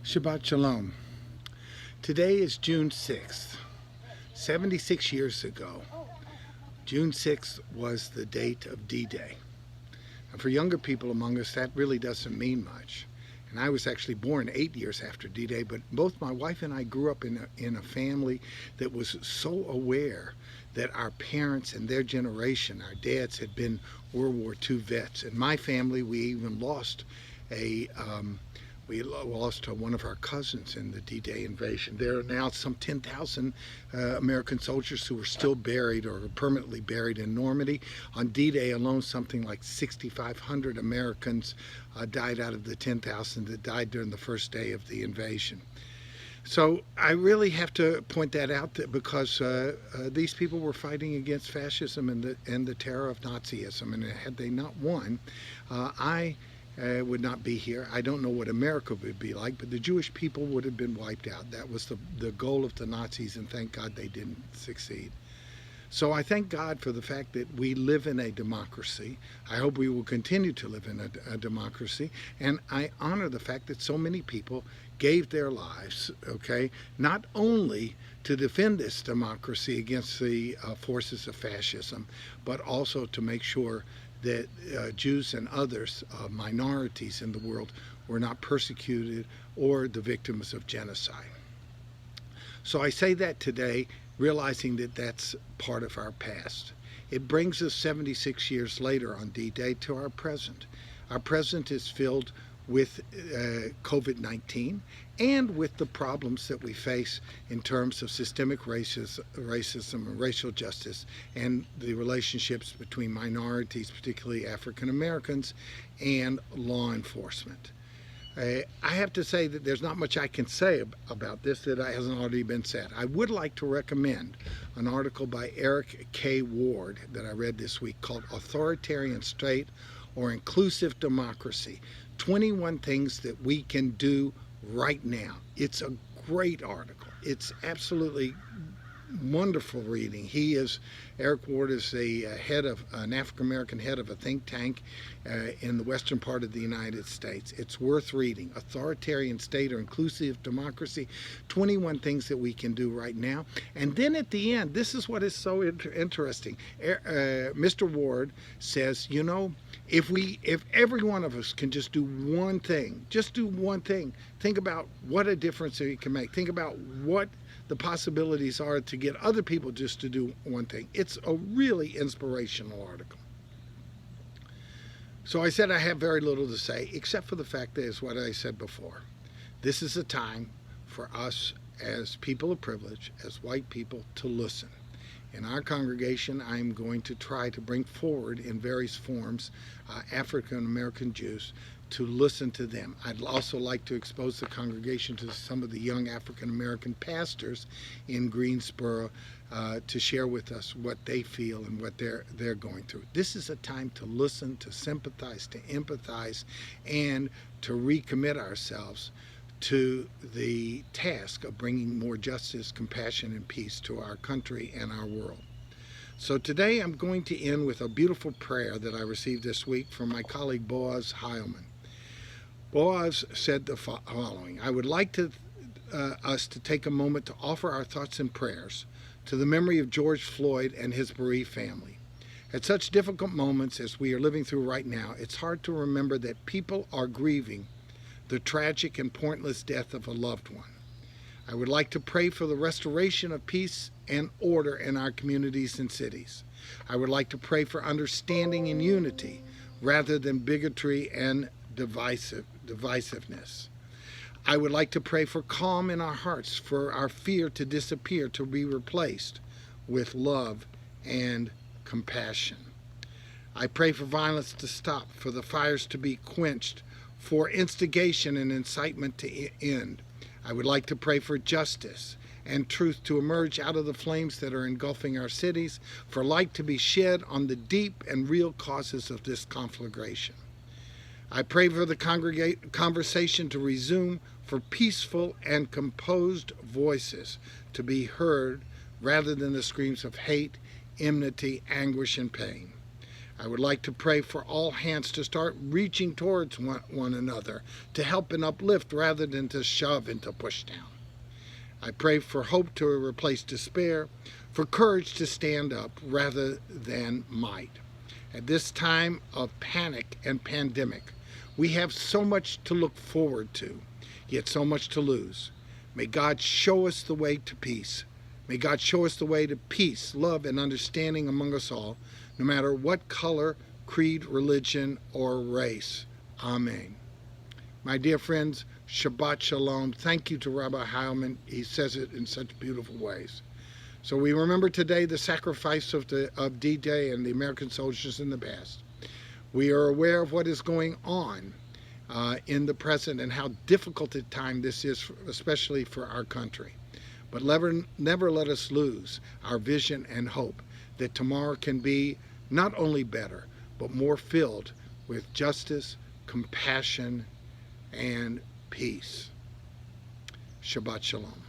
Shabbat Shalom. Today is June 6th. 76 years ago, June 6th was the date of D-Day. And for younger people among us, that really doesn't mean much. And I was actually born 8 years after D-Day, but both my wife and I grew up in a family that was so aware that our parents and their generation, our dads, had been World War II vets. In my family, we even lost one of our cousins in the D-Day invasion. There are now some 10,000 American soldiers who are still buried or permanently buried in Normandy. On D-Day alone, something like 6,500 Americans died out of the 10,000 that died during the first day of the invasion. So I really have to point that out because these people were fighting against fascism and the terror of Nazism, and had they not won, I would not be here. I don't know what America would be like, but the Jewish people would have been wiped out. That was the goal of the Nazis, and thank God they didn't succeed. So I thank God for the fact that we live in a democracy. I hope we will continue to live in a democracy, and I honor the fact that so many people gave their lives, not only to defend this democracy against the forces of fascism, but also to make sure that Jews and others, minorities in the world, were not persecuted or the victims of genocide. So I say that today, realizing that that's part of our past. It brings us 76 years later on D-Day to our present. Our present is filled with COVID-19 and with the problems that we face in terms of systemic racism and racial justice, and the relationships between minorities, particularly African Americans, and law enforcement. I have to say that there's not much I can say about this that hasn't already been said. I would like to recommend an article by Eric K. Ward that I read this week called Authoritarian State or Inclusive Democracy, 21 Things That We Can Do Right Now. It's a great article. It's absolutely wonderful reading. Eric Ward is an African-American head of a think tank in the western part of the United States. It's worth reading. Authoritarian State or Inclusive Democracy, 21 Things That We Can Do Right Now. And then at the end, this is what is so interesting. Mr. Ward says, if every one of us can just do one thing, think about what a difference it can make. Think about what the possibilities are to get other people just to do one thing. It's a really inspirational article. So I said I have very little to say, except for the fact that is what I said before. This is a time for us as people of privilege, as white people, to listen. In our congregation, I'm going to try to bring forward in various forms African American Jews to listen to them. I'd also like to expose the congregation to some of the young African American pastors in Greensboro to share with us what they feel and what they're going through. This is a time to listen, to sympathize, to empathize, and to recommit ourselves to the task of bringing more justice, compassion, and peace to our country and our world. So today I'm going to end with a beautiful prayer that I received this week from my colleague Boaz Heilman. Boaz said the following: I would like us to take a moment to offer our thoughts and prayers to the memory of George Floyd and his bereaved family. At such difficult moments as we are living through right now, it's hard to remember that people are grieving the tragic and pointless death of a loved one. I would like to pray for the restoration of peace and order in our communities and cities. I would like to pray for understanding and unity rather than bigotry and divisiveness. I would like to pray for calm in our hearts, for our fear to disappear, to be replaced with love and compassion. I pray for violence to stop, for the fires to be quenched, for instigation and incitement to end. I would like to pray for justice and truth to emerge out of the flames that are engulfing our cities, for light to be shed on the deep and real causes of this conflagration. I pray for the conversation to resume, for peaceful and composed voices to be heard rather than the screams of hate, enmity, anguish, and pain. I would like to pray for all hands to start reaching towards one another, to help and uplift rather than to shove and to push down. I pray for hope to replace despair, for courage to stand up rather than might. At this time of panic and pandemic, we have so much to look forward to, yet so much to lose. May God show us the way to peace. May God show us the way to peace, love, and understanding among us all, no matter what color, creed, religion, or race. Amen. My dear friends, Shabbat Shalom. Thank you to Rabbi Heilman. He says it in such beautiful ways. So we remember today the sacrifice of D-Day and the American soldiers in the past. We are aware of what is going on in the present and how difficult a time this is, especially for our country. But never let us lose our vision and hope that tomorrow can be not only better, but more filled with justice, compassion, and peace. Shabbat Shalom.